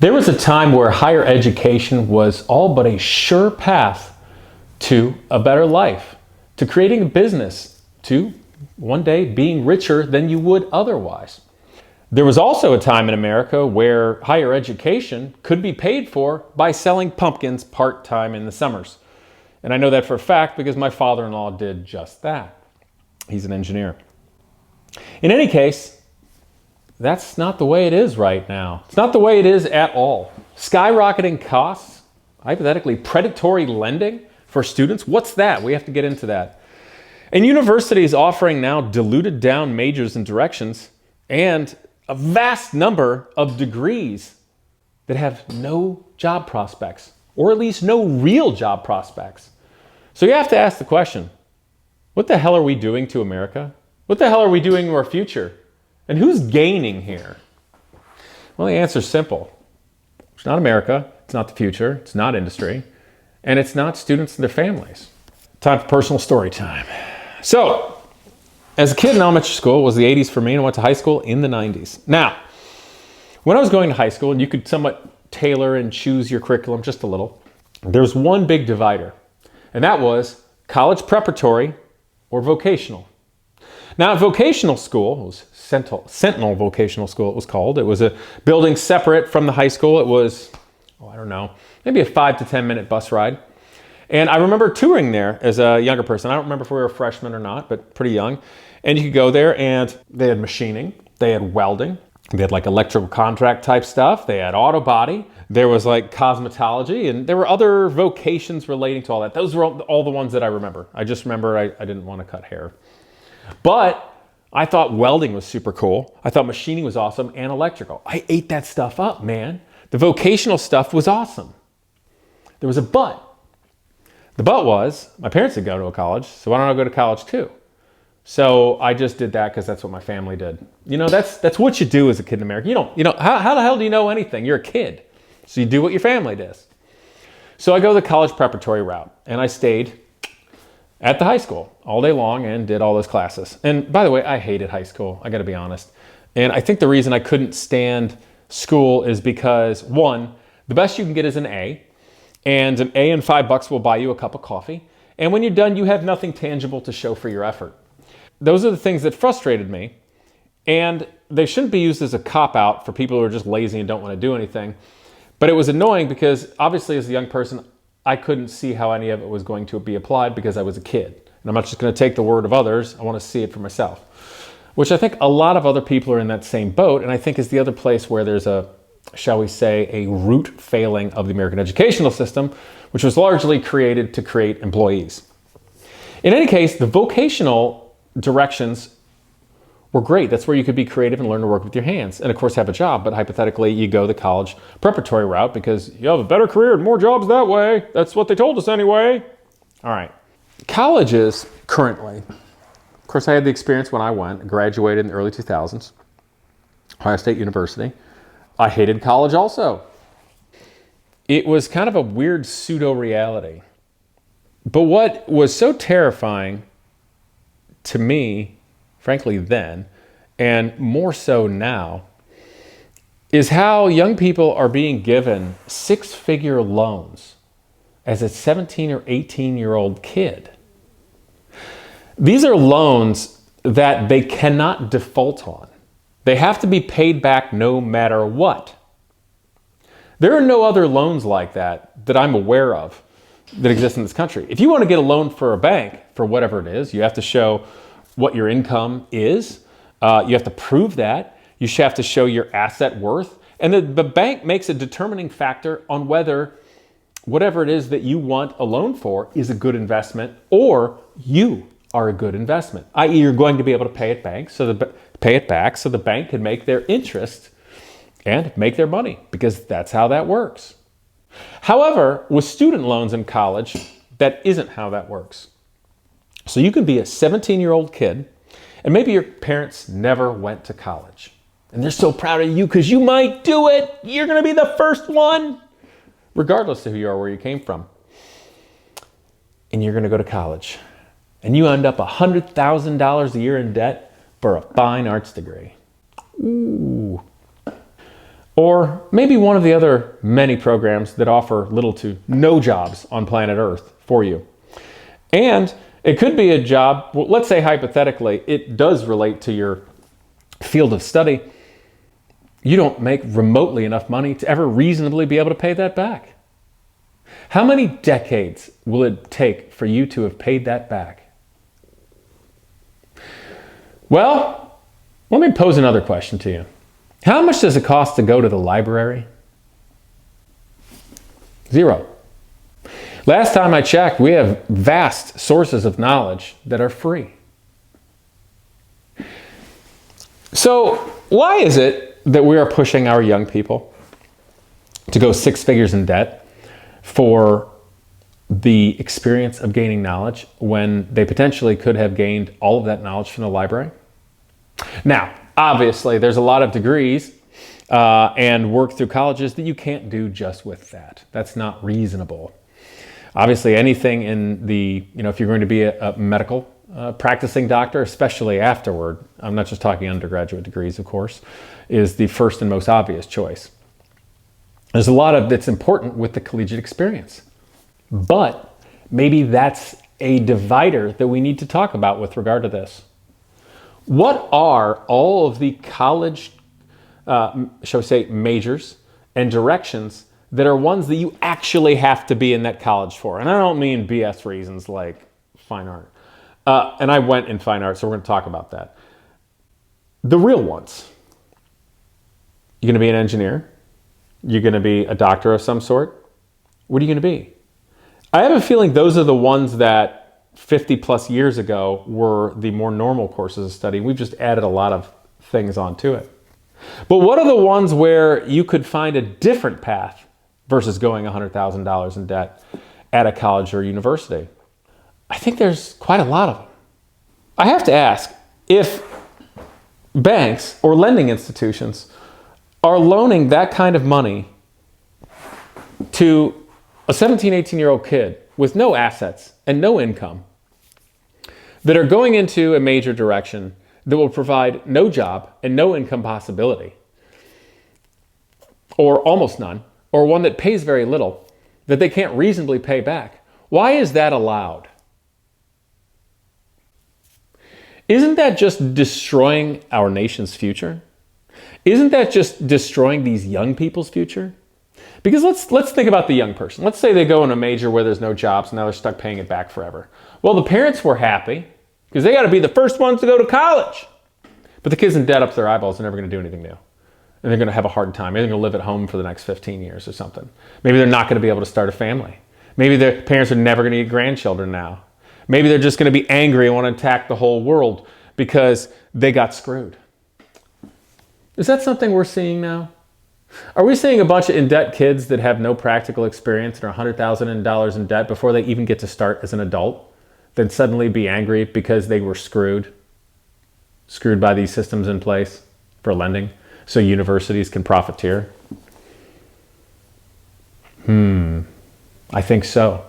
There was a time where higher education was all but a sure path to a better life, to creating a business, to one day being richer than you would otherwise. There was also a time in America where higher education could be paid for by selling pumpkins part-time in the summers. And I know that for a fact because my father-in-law did just that. He's an engineer. In any case, that's not the way it is right now. It's not the way it is at all. Skyrocketing costs, hypothetically predatory lending for students. What's that? We have to get into that. And universities offering now diluted down majors and directions and a vast number of degrees that have no job prospects, or at least no real job prospects. So you have to ask the question, what the hell are we doing to America? What the hell are we doing to our future? And who's gaining here? Well, the answer is simple. It's not America, it's not the future, it's not industry, and it's not students and their families. Time for personal story time. So, as a kid in elementary school, it was the 80s for me, and I went to high school in the 90s. Now, when I was going to high school, and you could somewhat tailor and choose your curriculum just a little, there's one big divider, and that was college preparatory or vocational. Now, at vocational school, it was Sentinel Vocational School it was called. It was a building separate from the high school. It was, I don't know, maybe a 5 to 10 minute bus ride. And I remember touring there as a younger person. I don't remember if we were freshmen or not, but pretty young. And you could go there and they had machining, they had welding, they had like electrical contract type stuff, they had auto body, there was like cosmetology, and there were other vocations relating to all that. Those were all the ones that I remember. I just remember I didn't want to cut hair. But I thought welding was super cool. I thought machining was awesome, and electrical. I ate that stuff up, man. The vocational stuff was awesome. There was a but. The but was, my parents didn't go to a college, so why don't I go to college too? So I just did that because that's what my family did. You know, that's what you do as a kid in America. How the hell do you know anything? You're a kid. So you do what your family does. So I go the college preparatory route, and I stayed at the high school all day long and did all those classes. And by the way, I hated high school, I gotta be honest. And I think the reason I couldn't stand school is because, one, the best you can get is an A, and an A and $5 will buy you a cup of coffee. And when you're done, you have nothing tangible to show for your effort. Those are the things that frustrated me, and they shouldn't be used as a cop-out for people who are just lazy and don't want to do anything. But it was annoying because obviously as a young person, I couldn't see how any of it was going to be applied because I was a kid. And I'm not just going to take the word of others. I want to see it for myself, which I think a lot of other people are in that same boat. And I think is the other place where there's a, shall we say, a root failing of the American educational system, which was largely created to create employees. In any case, the vocational directions were great. That's where you could be creative and learn to work with your hands and of course have a job. But hypothetically, you go the college preparatory route because you have a better career and more jobs that way. That's what they told us anyway. All right. Colleges currently, of course I had the experience when I went, graduated in the early 2000s, Ohio State University. I hated college also. It was kind of a weird pseudo-reality. But what was so terrifying to me, frankly then, and more so now, is how young people are being given six-figure loans as a 17 or 18-year-old kid. These are loans that they cannot default on. They have to be paid back no matter what. There are no other loans like that I'm aware of that exist in this country. If you want to get a loan for a bank, for whatever it is, you have to show what your income is. You have to prove that. You have to show your asset worth. And the bank makes a determining factor on whether whatever it is that you want a loan for is a good investment or you are a good investment, i.e. you're going to be able to pay it back so the bank can make their interest and make their money, because that's how that works. However, with student loans in college, that isn't how that works. So you can be a 17-year-old kid, and maybe your parents never went to college, and they're so proud of you because you might do it. You're going to be the first one, regardless of who you are, where you came from. And you're going to go to college, and you end up $100,000 a year in debt for a fine arts degree. Ooh. Or maybe one of the other many programs that offer little to no jobs on planet Earth for you. And it could be a job, well, let's say hypothetically, it does relate to your field of study. You don't make remotely enough money to ever reasonably be able to pay that back. How many decades will it take for you to have paid that back? Well, let me pose another question to you. How much does it cost to go to the library? Zero. Last time I checked, we have vast sources of knowledge that are free. So why is it that we are pushing our young people to go 6 figures in debt for the experience of gaining knowledge when they potentially could have gained all of that knowledge from the library? Now, obviously, there's a lot of degrees and work through colleges that you can't do just with that. That's not reasonable. Obviously, anything in the, if you're going to be a medical practicing doctor, especially afterward, I'm not just talking undergraduate degrees, of course, is the first and most obvious choice. There's a lot of that's important with the collegiate experience. But maybe that's a divider that we need to talk about with regard to this. What are all of the college, shall we say, majors and directions that are ones that you actually have to be in that college for? And I don't mean BS reasons like fine art. And I went in fine art, so we're going to talk about that. The real ones. You're going to be an engineer. You're going to be a doctor of some sort. What are you going to be? I have a feeling those are the ones that 50 plus years ago were the more normal courses of study. We've just added a lot of things onto it. But what are the ones where you could find a different path versus going $100,000 in debt at a college or university? I think there's quite a lot of them. I have to ask, if banks or lending institutions are loaning that kind of money to a 17, 18-year-old kid with no assets and no income that are going into a major direction that will provide no job and no income possibility, or almost none, or one that pays very little, that they can't reasonably pay back, why is that allowed? Isn't that just destroying our nation's future? Isn't that just destroying these young people's future? Because let's think about the young person. Let's say they go in a major where there's no jobs and now they're stuck paying it back forever. Well, the parents were happy because they got to be the first ones to go to college. But the kids in debt up to their eyeballs are never going to do anything new. And they're going to have a hard time. Maybe they're going to live at home for the next 15 years or something. Maybe they're not going to be able to start a family. Maybe their parents are never going to get grandchildren now. Maybe they're just going to be angry and want to attack the whole world because they got screwed. Is that something we're seeing now? Are we seeing a bunch of in-debt kids that have no practical experience and are $100,000 in debt before they even get to start as an adult, then suddenly be angry because they were screwed by these systems in place for lending so universities can profiteer? I think so.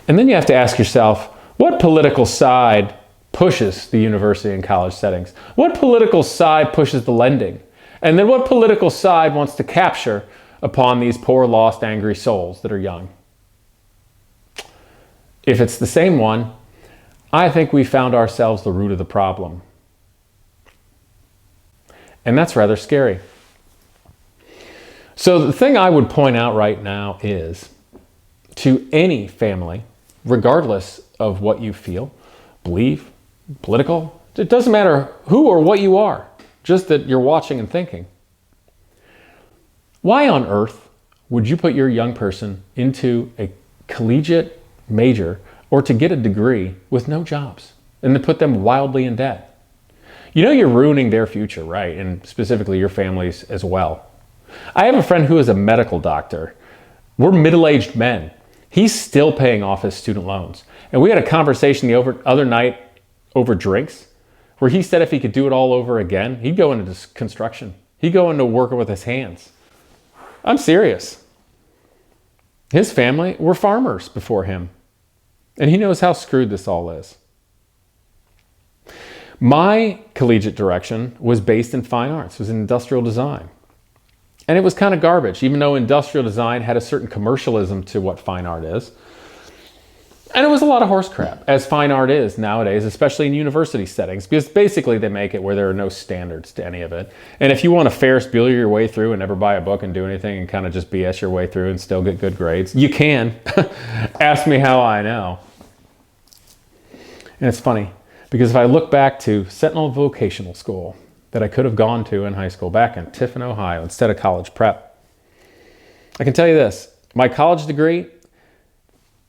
And then you have to ask yourself, what political side pushes the university and college settings? What political side pushes the lending? And then what political side wants to capture upon these poor, lost, angry souls that are young? If it's the same one, I think we found ourselves the root of the problem. And that's rather scary. So the thing I would point out right now is, to any family, regardless of what you feel, believe, political, it doesn't matter who or what you are, just that you're watching and thinking. Why on earth would you put your young person into a collegiate major or to get a degree with no jobs and to put them wildly in debt? You know you're ruining their future, right? And specifically your families as well. I have a friend who is a medical doctor. We're middle-aged men. He's still paying off his student loans. And we had a conversation the other night over drinks where he said if he could do it all over again, he'd go into construction. He'd go into working with his hands. I'm serious. His family were farmers before him. And he knows how screwed this all is. My collegiate direction was based in fine arts. It was in industrial design. And it was kind of garbage, even though industrial design had a certain commercialism to what fine art is. And it was a lot of horse crap, as fine art is nowadays, especially in university settings, because basically they make it where there are no standards to any of it. And if you want to Ferris Bueller your way through and never buy a book and do anything and kind of just BS your way through and still get good grades, you can. Ask me how I know. And it's funny, because if I look back to Sentinel Vocational School that I could have gone to in high school back in Tiffin, Ohio, instead of college prep, I can tell you this, my college degree,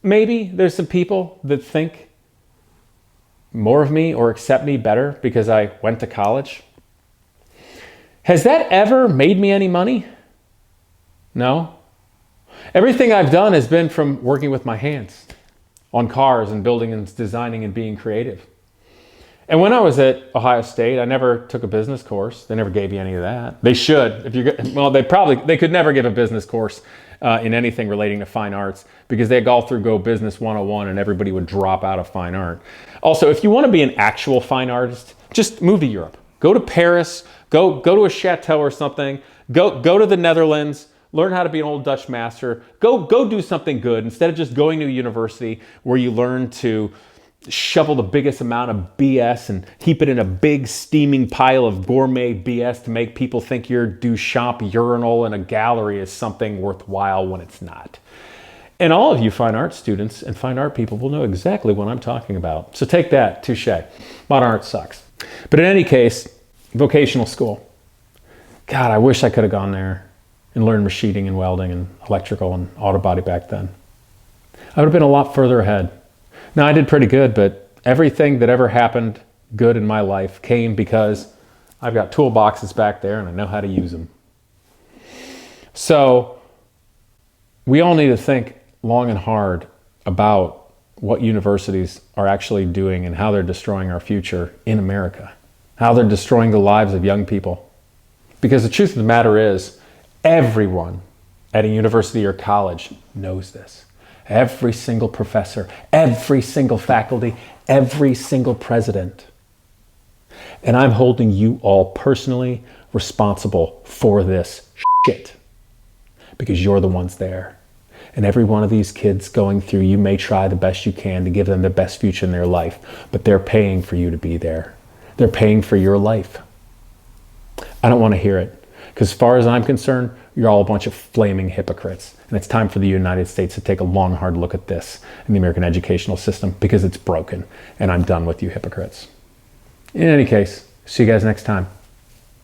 maybe there's some people that think more of me or accept me better because I went to college. Has that ever made me any money? No. Everything I've done has been from working with my hands on cars and building and designing and being creative. And when I was at Ohio State, I never took a business course. They never gave you any of that. They should. They could never give a business course in anything relating to fine arts because they'd go through Go Business 101 and everybody would drop out of fine art. Also, if you want to be an actual fine artist, just move to Europe. Go to Paris, go to a chateau or something, go to the Netherlands, learn how to be an old Dutch master, go do something good instead of just going to a university where you learn to shovel the biggest amount of BS and heap it in a big steaming pile of gourmet BS to make people think your Duchamp urinal in a gallery is something worthwhile when it's not. And all of you fine art students and fine art people will know exactly what I'm talking about. So take that, touche. Modern art sucks. But in any case, vocational school. God, I wish I could have gone there and learned machining and welding and electrical and auto body back then. I would have been a lot further ahead. Now, I did pretty good, but everything that ever happened good in my life came because I've got toolboxes back there and I know how to use them. So we all need to think long and hard about what universities are actually doing and how they're destroying our future in America, how they're destroying the lives of young people. Because the truth of the matter is, everyone at a university or college knows this. Every single professor, every single faculty, every single president. And I'm holding you all personally responsible for this shit because you're the ones there. And every one of these kids going through, you may try the best you can to give them the best future in their life, but they're paying for you to be there. They're paying for your life. I don't want to hear it because as far as I'm concerned, you're all a bunch of flaming hypocrites. And it's time for the United States to take a long, hard look at this in the American educational system because it's broken. And I'm done with you hypocrites. In any case, see you guys next time.